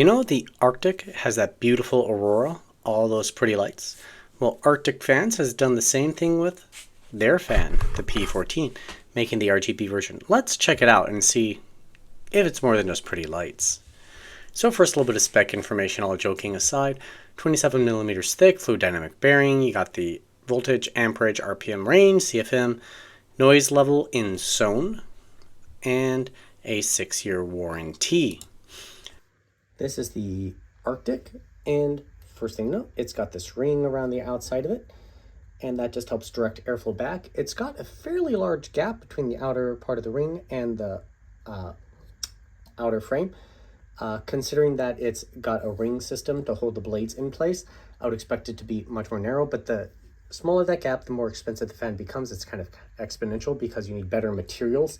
You know, the Arctic has that beautiful aurora, all those pretty lights. Well, Arctic Fans has done the same thing with their fan, the P14, making the RGB version. Let's check it out and see if it's more than just pretty lights. So first, a little bit of spec information, all joking aside. 27 millimeters thick, fluid dynamic bearing. You got the voltage, amperage, RPM range, CFM, noise level in zone, and a 6-year warranty. This is the Arctic, and first thing to note, it's got this ring around the outside of it, and that just helps direct airflow back. It's got a fairly large gap between the outer part of the ring and the outer frame. Considering that it's got a ring system to hold the blades in place, I would expect it to be much more narrow, but the smaller that gap, the more expensive the fan becomes. It's kind of exponential because you need better materials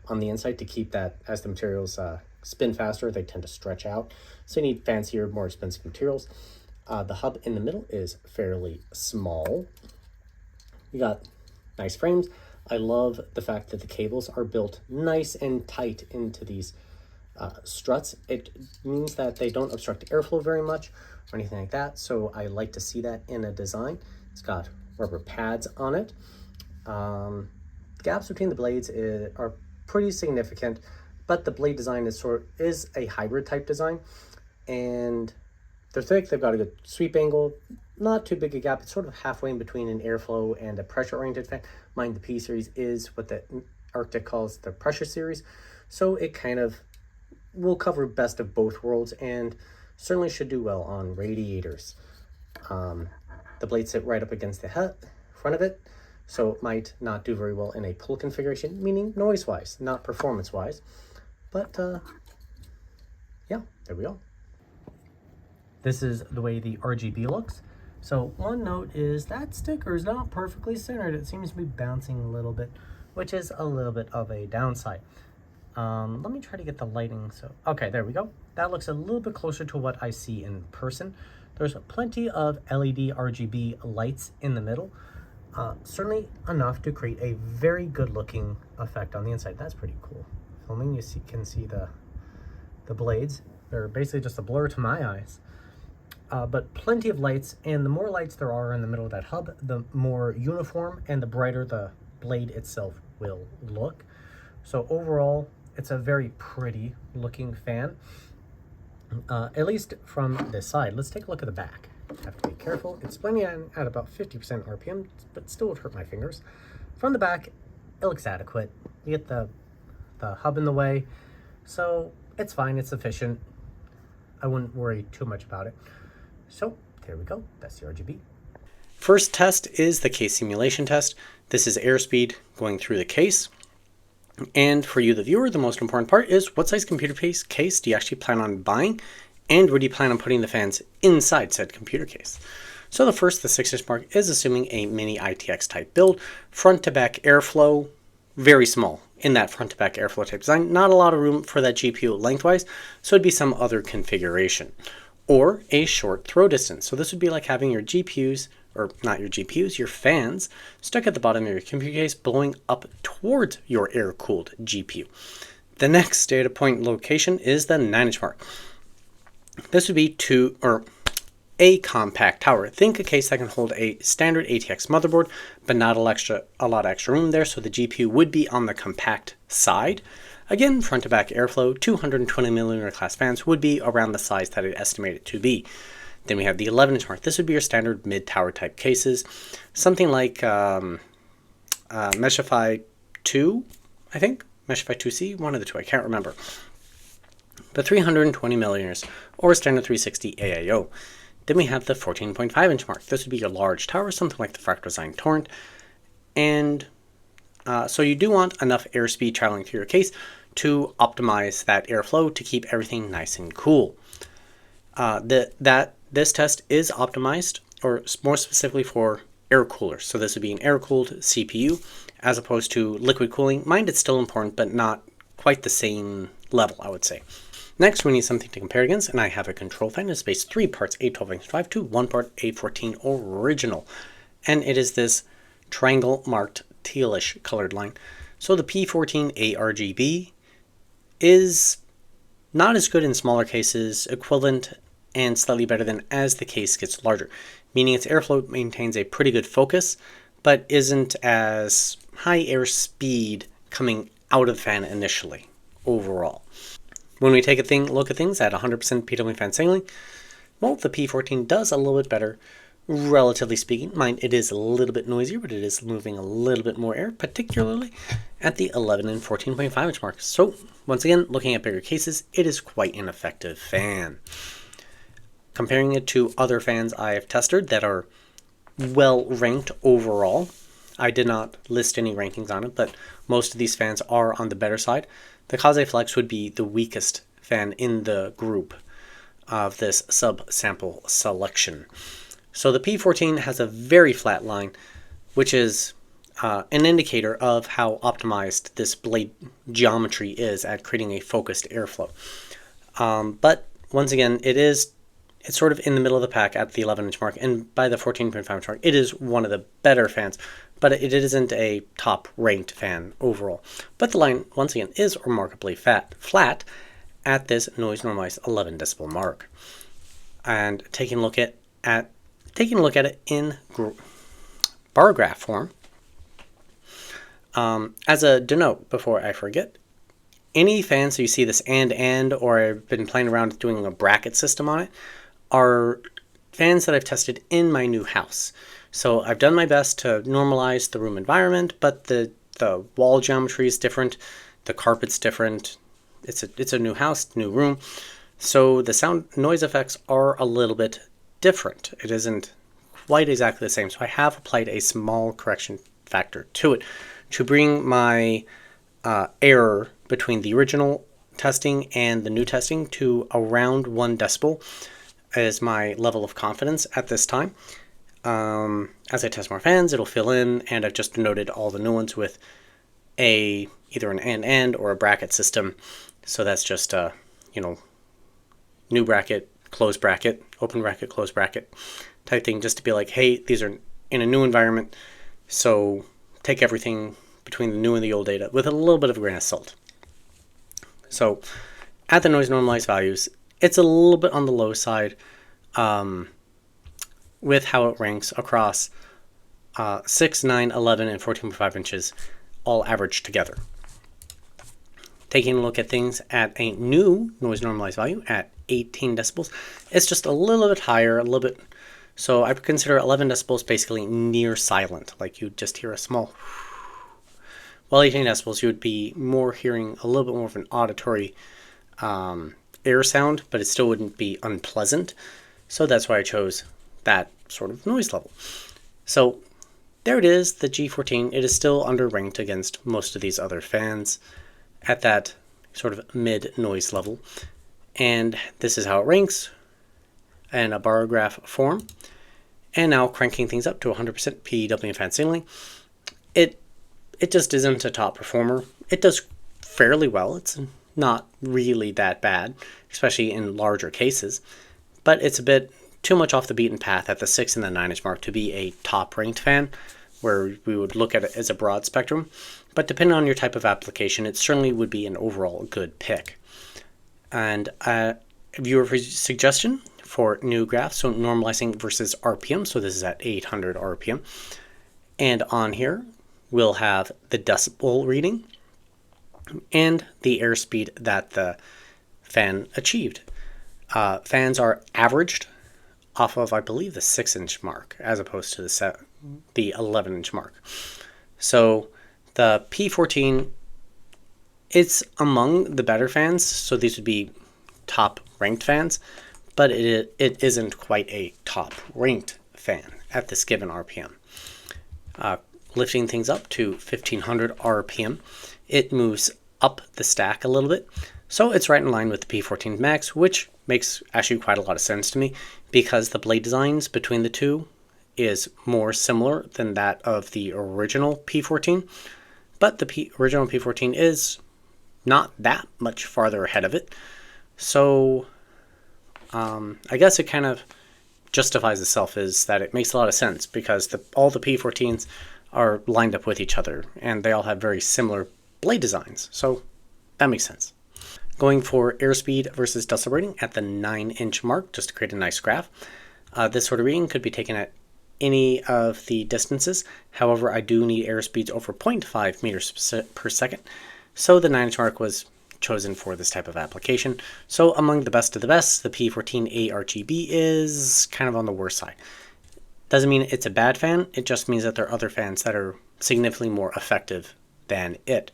on the inside to keep that. As the materials spin faster, they tend to stretch out, so you need fancier, more expensive materials. The hub in the middle is fairly small. You got nice frames. I love the fact that the cables are built nice and tight into these struts. It means that they don't obstruct airflow very much or anything like that, so I like to see that in a design. It's got rubber pads on it. Gaps between the blades are pretty significant, but the blade design is a hybrid type design, and they're thick. They've got a good sweep angle, not too big a gap. It's sort of halfway in between an airflow and a pressure oriented fan. Mine, the P series, is what the Arctic calls the pressure series, so it kind of will cover best of both worlds and certainly should do well on radiators. The blades sit right up against the front of it, so it might not do very well in a pull configuration, meaning noise-wise, not performance-wise. But yeah, there we go. This is the way the RGB looks. So one note is that sticker is not perfectly centered. It seems to be bouncing a little bit, which is a little bit of a downside. Let me try to get the lighting. Okay, there we go. That looks a little bit closer to what I see in person. There's plenty of LED RGB lights in the middle. Certainly enough to create a very good looking effect on the inside. That's pretty cool. Filming, can see the blades. They're basically just a blur to my eyes. But plenty of lights, and the more lights there are in the middle of that hub, the more uniform and the brighter the blade itself will look. So overall, it's a very pretty looking fan, at least from this side. Let's take a look at the back. Have to be careful. It's spinning at about 50% RPM, but still would hurt my fingers. From the back, it looks adequate. You get the hub in the way, so it's fine, it's sufficient. I wouldn't worry too much about it. So there we go, that's the RGB. First test is the case simulation test. This is airspeed going through the case. And for you, the viewer, the most important part is what size computer case do you actually plan on buying, and where do you plan on putting the fans inside said computer case? So the 6-inch mark, is assuming a mini ITX type build, front to back airflow, very small in that front to back airflow type design. Not a lot of room for that GPU lengthwise, so it'd be some other configuration. Or a short throw distance. So this would be like having your GPUs, or not your GPUs, your fans, stuck at the bottom of your computer case, blowing up towards your air-cooled GPU. The next data point location is the 9-inch mark. This would be a compact tower. Think a case that can hold a standard ATX motherboard, but not a lot of extra room there, so the GPU would be on the compact side. Again, front to back airflow, 220mm class fans would be around the size that I estimate it to be. Then we have the 11-inch mark. This would be your standard mid-tower type cases. Something like Meshify 2, I think? Meshify 2C? One of the two, I can't remember. But 320mm or standard 360 AIO. Then we have the 14.5-inch mark. This would be your large tower, something like the Fractal Design Torrent. And so you do want enough airspeed traveling through your case to optimize that airflow to keep everything nice and cool. This test is optimized, or more specifically for air coolers. So this would be an air-cooled CPU as opposed to liquid cooling. Mind, it's still important, but not quite the same level, I would say. Next, we need something to compare against, and I have a control fan. It's based 3 parts A12 drive to 1 part A14 original. And it is this triangle marked tealish colored line. So the P14 A-RGB is Not as good in smaller cases, equivalent and slightly better than as the case gets larger, meaning its airflow maintains a pretty good focus, but isn't as high air speed coming out of the fan initially, overall. When we take a look at things at 100% PW fan signaling, well, the P14 does a little bit better, relatively speaking. Mind, it is a little bit noisier, but it is moving a little bit more air, particularly at the 11 and 14.5 inch mark. So, once again, looking at bigger cases, it is quite an effective fan. Comparing it to other fans I have tested that are well ranked overall, I did not list any rankings on it, but most of these fans are on the better side. The Kaze Flex would be the weakest fan in the group of this sub-sample selection. So the P14 has a very flat line, which is an indicator of how optimized this blade geometry is at creating a focused airflow. But once again, it's sort of in the middle of the pack at the 11 inch mark, and by the 14.5 inch mark, it is one of the better fans, but it isn't a top ranked fan overall. But the line, once again, is remarkably flat at this noise normalized 11 decibel mark. And taking a look at it in bar graph form, as a denote before I forget, any fans, so you see this and, or I've been playing around doing a bracket system on it, are fans that I've tested in my new house. So I've done my best to normalize the room environment, but the wall geometry is different, the carpet's different, it's a new house, new room, so the sound noise effects are a little bit different. It isn't quite exactly the same, so I have applied a small correction factor to it to bring my error between the original testing and the new testing to around 1 decibel as my level of confidence at this time. As I test more fans, it'll fill in, and I've just denoted all the new ones with either an and or a bracket system. So that's just new bracket, close bracket, open bracket, close bracket type thing, just to be like, hey, these are in a new environment, so take everything between the new and the old data with a little bit of a grain of salt. So at the noise normalized values, it's a little bit on the low side with how it ranks across 6, 9, 11, and 14.5 inches, all averaged together. Taking a look at things at a new noise normalized value at 18 decibels, it's just a little bit higher, a little bit. So I would consider 11 decibels basically near silent, like you'd just hear a small. While 18 decibels, you would be more hearing a little bit more of an auditory air sound, but it still wouldn't be unpleasant. So that's why I chose that sort of noise level. So there it is, the G14. It is still underranked against most of these other fans at that sort of mid noise level. And this is how it ranks in a bar graph form. And now cranking things up to 100% PW fan signaling. It just isn't a top performer. It does fairly well. It's not really that bad, especially in larger cases. But it's a bit too much off the beaten path at the 6 and the 9 inch mark to be a top ranked fan, where we would look at it as a broad spectrum. But depending on your type of application, it certainly would be an overall good pick. And viewer suggestion for new graphs, so normalizing versus RPM, so this is at 800 RPM. And on here, we'll have the decibel reading and the airspeed that the fan achieved. Fans are averaged off of, I believe, the 6 inch mark, as opposed to the 11 inch mark. So the P14, it's among the better fans, so these would be top ranked fans, but it isn't quite a top ranked fan at this given RPM. Lifting things up to 1500 RPM, it moves up the stack a little bit, so it's right in line with the P14 Max, which makes actually quite a lot of sense to me, because the blade designs between the two is more similar than that of the original P14, but the original P14 is not that much farther ahead of it. So I guess it kind of justifies itself, is that it makes a lot of sense, because all the P14s are lined up with each other, and they all have very similar blade designs, so that makes sense. going for airspeed versus decibel rating at the 9-inch mark, just to create a nice graph. This sort of reading could be taken at any of the distances. However, I do need airspeeds over 0.5 meters per second, so the 9-inch mark was chosen for this type of application. So among the best of the best, the P14 A-RGB is kind of on the worst side. Doesn't mean it's a bad fan, it just means that there are other fans that are significantly more effective than it.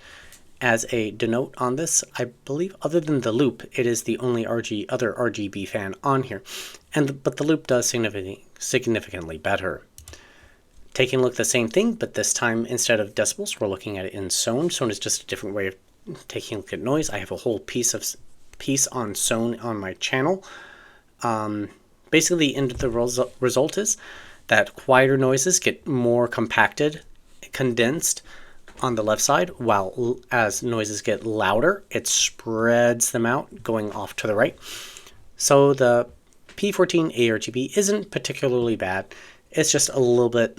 As a denote on this, I believe other than the loop, it is the only other RGB fan on here, but the loop does significantly better. Taking a look at the same thing, but this time instead of decibels, we're looking at it in zone. Zone is just a different way of taking a look at noise. I have a whole piece on zone on my channel. Basically, the end of the result is that quieter noises get more compacted, condensed on the left side, while as noises get louder, it spreads them out going off to the right. So the P14 A-RGB isn't particularly bad. It's just a little bit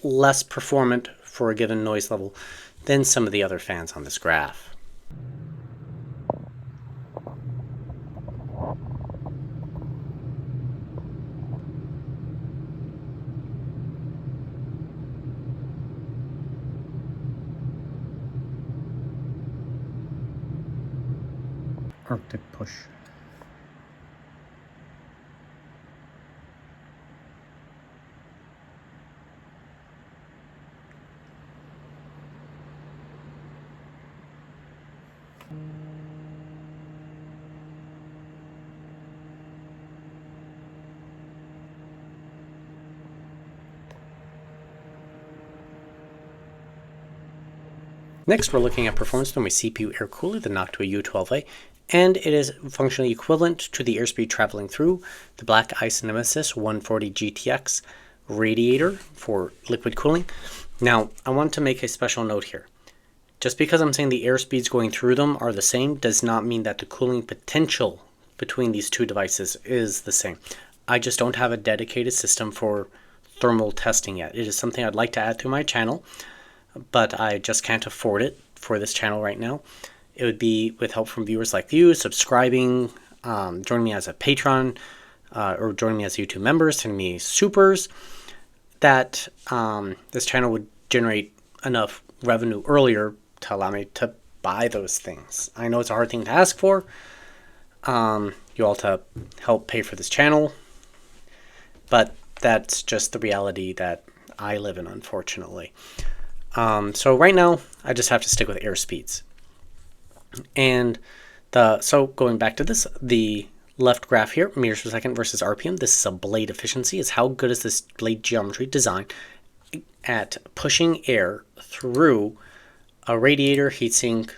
less performant for a given noise level than some of the other fans on this graph. Arctic push. Next, we're looking at performance from a CPU air cooler, the Noctua U12A, and it is functionally equivalent to the airspeed traveling through the Black Ice Nemesis 140 GTX radiator for liquid cooling. Now, I want to make a special note here. Just because I'm saying the airspeeds going through them are the same does not mean that the cooling potential between these two devices is the same. I just don't have a dedicated system for thermal testing yet. It is something I'd like to add to my channel, but I just can't afford it for this channel right now. It would be with help from viewers like you, subscribing, joining me as a patron, or joining me as YouTube members, sending me supers, that this channel would generate enough revenue earlier to allow me to buy those things. I know it's a hard thing to ask for, you all to help pay for this channel, but that's just the reality that I live in, unfortunately. So right now, I just have to stick with airspeeds. And so going back to this, the left graph here, meters per second versus RPM, this is a blade efficiency. Is how good is this blade geometry design at pushing air through a radiator, heatsink,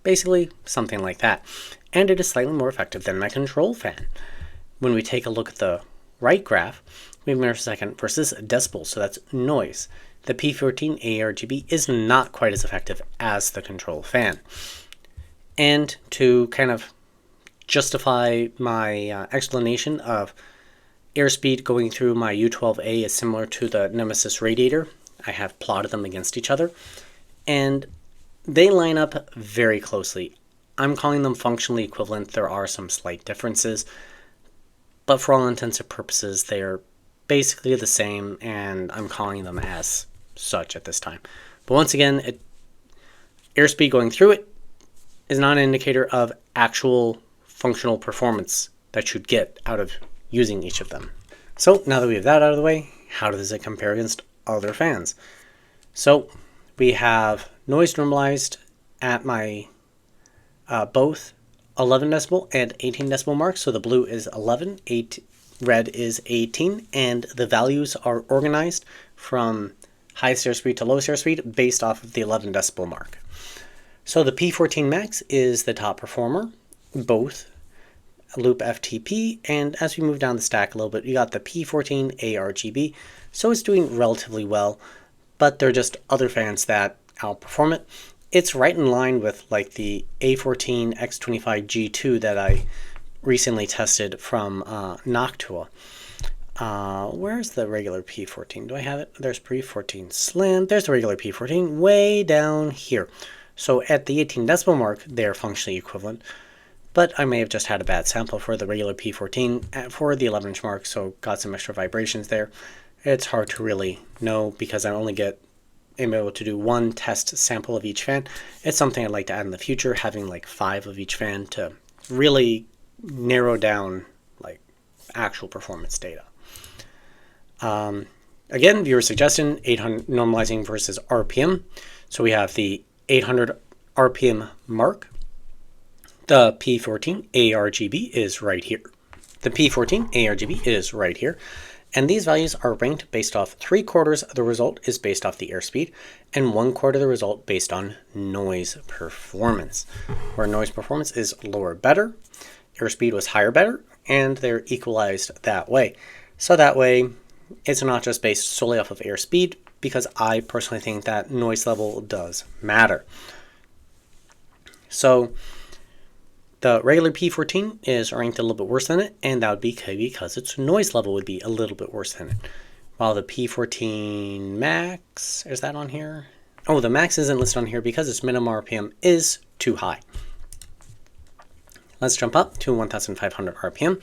basically something like that. And it is slightly more effective than my control fan. When we take a look at the right graph, we have meters per second versus decibels, so that's noise. The P14 A-RGB is not quite as effective as the control fan. And to kind of justify my explanation of airspeed going through my U12A is similar to the Nemesis radiator, I have plotted them against each other, and they line up very closely. I'm calling them functionally equivalent. There are some slight differences, but for all intents and purposes, they're basically the same, and I'm calling them as such at this time. But once again, airspeed going through it is not an indicator of actual functional performance that you'd get out of using each of them. So now that we have that out of the way, how does it compare against other fans? So we have noise normalized at my both 11 decibel and 18 decibel marks. So the blue is 11, red is 18, and the values are organized from highest airspeed to lowest airspeed based off of the 11 decibel mark. So the P14 Max is the top performer, both loop FTP, and as we move down the stack a little bit, you got the P14 A-RGB, so it's doing relatively well, but there are just other fans that outperform it. It's right in line with like the A14 X25 G2 that I recently tested from Noctua. Where's the regular P14? Do I have it? There's P14 Slim. There's the regular P14 way down here. So at the 18 decibel mark, they're functionally equivalent, but I may have just had a bad sample for the regular P14 for the 11-inch mark, so got some extra vibrations there. It's hard to really know because I only am able to do one test sample of each fan. It's something I'd like to add in the future, having like 5 of each fan to really narrow down like actual performance data. Again, viewer suggestion, 800 normalizing versus RPM. So we have the 800 RPM mark. The P14 A-RGB is right here. The P14 A-RGB is right here. And these values are ranked based off 3/4 of the result is based off the airspeed, and 1/4 of the result based on noise performance. Where noise performance is lower better, airspeed was higher better, and they're equalized that way. So that way, it's not just based solely off of airspeed, because I personally think that noise level does matter. So the regular P14 is ranked a little bit worse than it, and that would be because its noise level would be a little bit worse than it. While the P14 Max, is that on here? Oh, the Max isn't listed on here because its minimum RPM is too high. Let's jump up to 1500 RPM,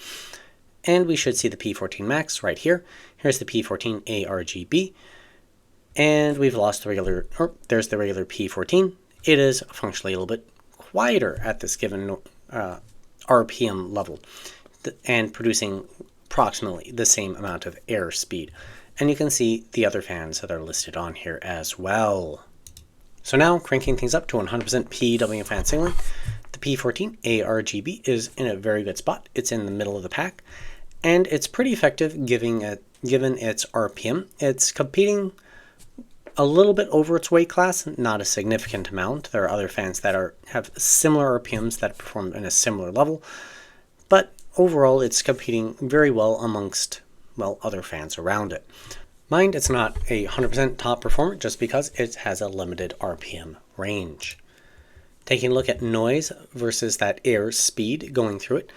and we should see the P14 Max right here. Here's the P14 A-RGB, and we've lost the regular, there's the regular P14. It is functionally a little bit quieter at this given RPM level and producing approximately the same amount of airspeed. And you can see the other fans that are listed on here as well. So now cranking things up to 100% PWM fan signaling, the P14 A-RGB is in a very good spot. It's in the middle of the pack, and it's pretty effective given its RPM. It's competing a little bit over its weight class, not a significant amount. There are other fans that have similar RPMs that perform in a similar level, but overall it's competing very well amongst, well, other fans around it. Mind, it's not a 100% top performer just because it has a limited RPM range. Taking a look at noise versus that air speed going through it,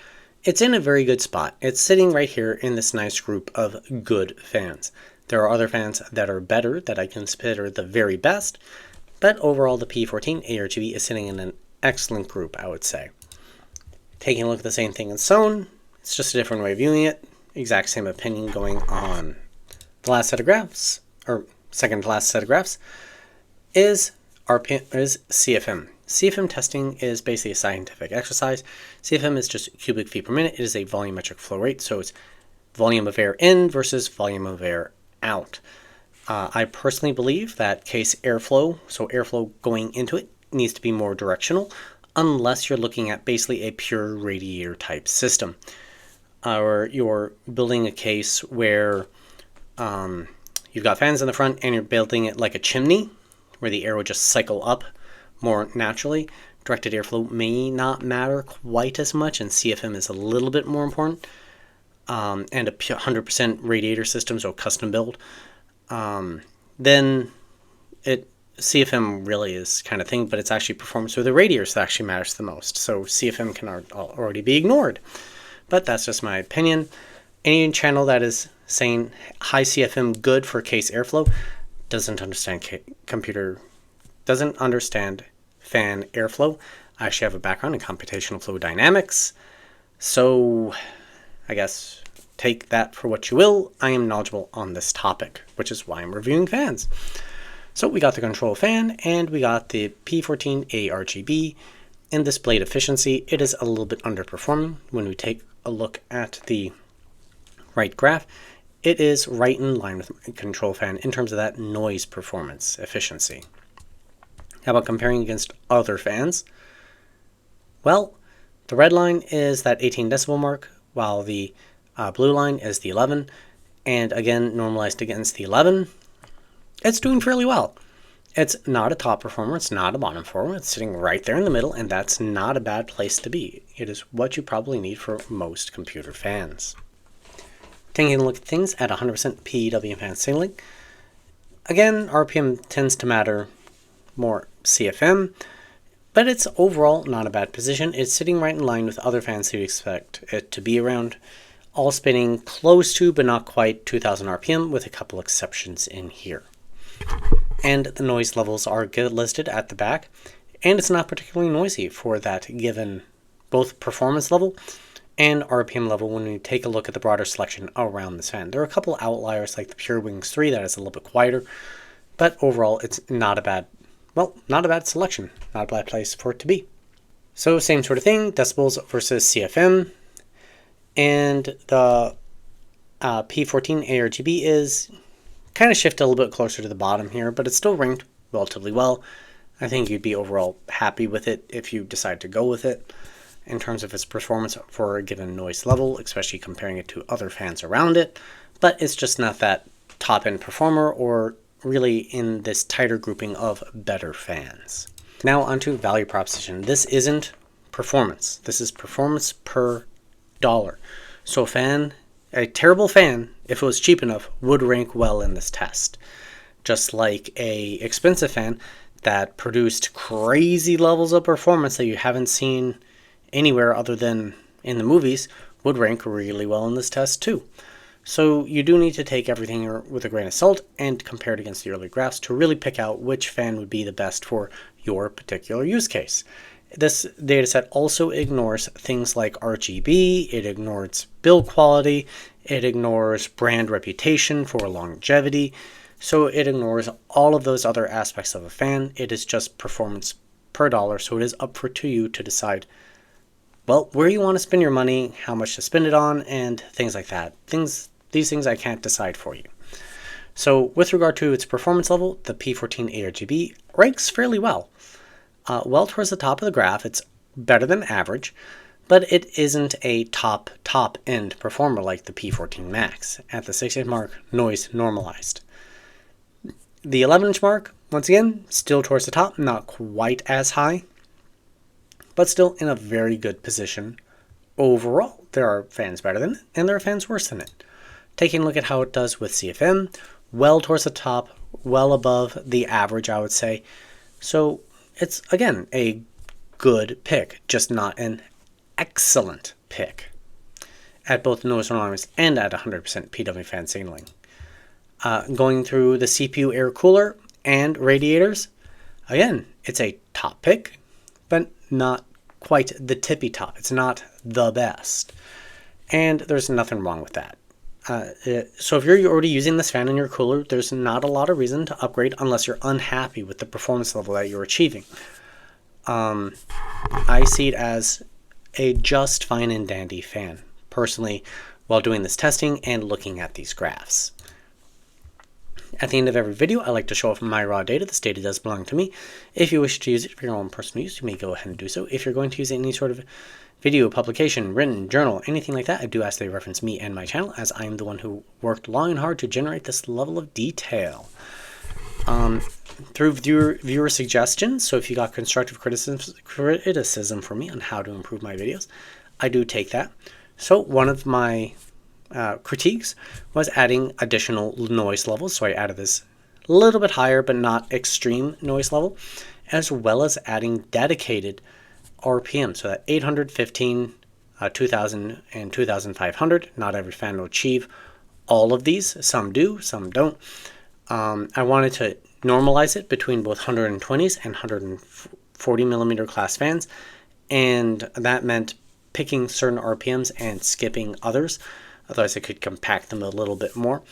it's in a very good spot. It's sitting right here in this nice group of good fans. There are other fans that are better that I consider the very best, but overall the P14 A-RGB is sitting in an excellent group, I would say. Taking a look at the same thing in Sone, it's just a different way of viewing it. Exact same opinion going on. The last set of graphs, or second to last set of graphs, is CFM. CFM testing is basically a scientific exercise. CFM is just cubic feet per minute. It is a volumetric flow rate, so it's volume of air in versus volume of air out. I personally believe that case airflow, so airflow going into it, needs to be more directional, unless you're looking at basically a pure radiator type system. Or you're building a case where you've got fans in the front and you're building it like a chimney, where the air would just cycle up more naturally. Directed airflow may not matter quite as much, and CFM is a little bit more important. And a 100% radiator system, so custom build, then CFM really is kind of thing, but it's actually performance with the radiators that actually matters the most. So CFM can already be ignored, but that's just my opinion. Any channel that is saying high CFM good for case airflow doesn't understand fan airflow. I actually have a background in computational fluid dynamics, so I guess take that for what you will. I am knowledgeable on this topic, which is why I'm reviewing fans. So we got the control fan, and we got the P14 A-RGB. In this blade efficiency, it is a little bit underperforming. When we take a look at the right graph, it is right in line with my control fan in terms of that noise performance efficiency. How about comparing against other fans? Well, the red line is that 18 decibel mark, while the blue line is the 11, and again normalized against the 11. It's doing fairly well. It's not a top performer, it's not a bottom performer, it's sitting right there in the middle, and that's not a bad place to be. It is what you probably need for most computer fans. Taking a look at things at 100% PWM fan signaling, again, RPM tends to matter more CFM, but it's overall not a bad position. It's sitting right in line with other fans that you expect it to be around, all spinning close to but not quite 2000 RPM, with a couple exceptions in here. And the noise levels are good listed at the back. and it's not particularly noisy for that given both performance level and RPM level when we take a look at the broader selection around this fan. There are a couple outliers like the Pure Wings 3 that is a little bit quieter, but overall it's not a bad selection, not a bad place for it to be. So same sort of thing, decibels versus CFM, and the P14 A-RGB is kind of shifted a little bit closer to the bottom here, but it's still ranked relatively well. I think you'd be overall happy with it if you decide to go with it in terms of its performance for a given noise level, especially comparing it to other fans around it, but it's just not that top-end performer or really in this tighter grouping of better fans. Now onto value proposition. This isn't performance. This is performance per dollar. So a terrible fan, if it was cheap enough, would rank well in this test. Just like a expensive fan that produced crazy levels of performance that you haven't seen anywhere other than in the movies would rank really well in this test too. So you do need to take everything with a grain of salt and compare it against the early graphs to really pick out which fan would be the best for your particular use case. This dataset also ignores things like RGB, it ignores build quality, it ignores brand reputation for longevity, so it ignores all of those other aspects of a fan. It is just performance per dollar, so it is up to you to decide, well, where you want to spend your money, how much to spend it on, and things like that. These things I can't decide for you. So with regard to its performance level, the P14 A-RGB ranks fairly well. Well towards the top of the graph, it's better than average, but it isn't a top-end performer like the P14 Max. At the 6-inch mark, noise normalized. The 11-inch mark, once again, still towards the top, not quite as high, but still in a very good position overall. There are fans better than it, and there are fans worse than it. Taking a look at how it does with CFM, well towards the top, well above the average, I would say. So it's, again, a good pick, just not an excellent pick at both noise normalized and at 100% PW fan signaling. Going through the CPU air cooler and radiators, again, it's a top pick, but not quite the tippy top. It's not the best. And there's nothing wrong with that. So if you're already using this fan in your cooler, there's not a lot of reason to upgrade unless you're unhappy with the performance level that you're achieving. I see it as a just fine and dandy fan, personally, while doing this testing and looking at these graphs. At the end of every video, I like to show off my raw data. This data does belong to me. If you wish to use it for your own personal use, you may go ahead and do so. If you're going to use any sort of video, publication, written, journal, anything like that, I do ask that you reference me and my channel, as I am the one who worked long and hard to generate this level of detail. Through viewer suggestions, so if you got constructive criticism from me on how to improve my videos, I do take that. So one of my critiques was adding additional noise levels, so I added this a little bit higher but not extreme noise level, as well as adding dedicated RPM, so that 815, 2000, and 2500. Not every fan will achieve all of these. Some do, some don't. I wanted to normalize it between both 120s and 140 millimeter class fans, and that meant picking certain RPMs and skipping others. Otherwise, I could compact them a little bit more.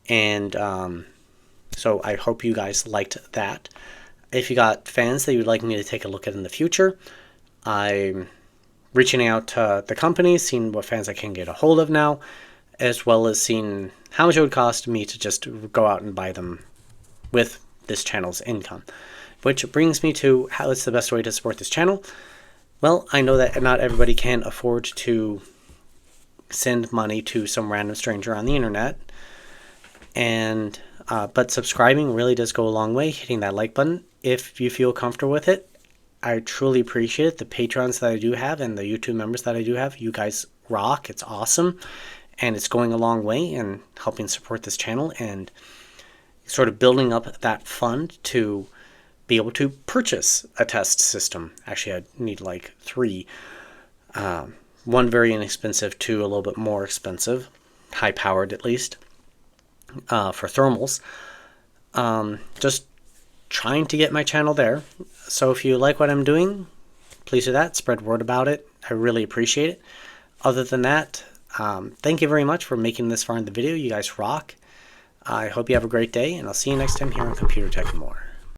And so I hope you guys liked that. If you got fans that you'd like me to take a look at in the future, I'm reaching out to the companies, seeing what fans I can get a hold of now, as well as seeing how much it would cost me to just go out and buy them with this channel's income. Which brings me to how it's the best way to support this channel. Well, I know that not everybody can afford to send money to some random stranger on the internet, and but subscribing really does go a long way. Hitting that like button if you feel comfortable with it, I truly appreciate it. The patrons that I do have and the YouTube members that I do have, you guys rock. It's awesome, and it's going a long way in helping support this channel and sort of building up that fund to be able to purchase a test system. Actually, I need like 3. One very inexpensive, 2 a little bit more expensive, high powered at least, for thermals. Just trying to get my channel there. So if you like what I'm doing, please do that. Spread word about it. I really appreciate it. Other than that, thank you very much for making this far in the video. You guys rock. I hope you have a great day, and I'll see you next time here on Computer Tech and More.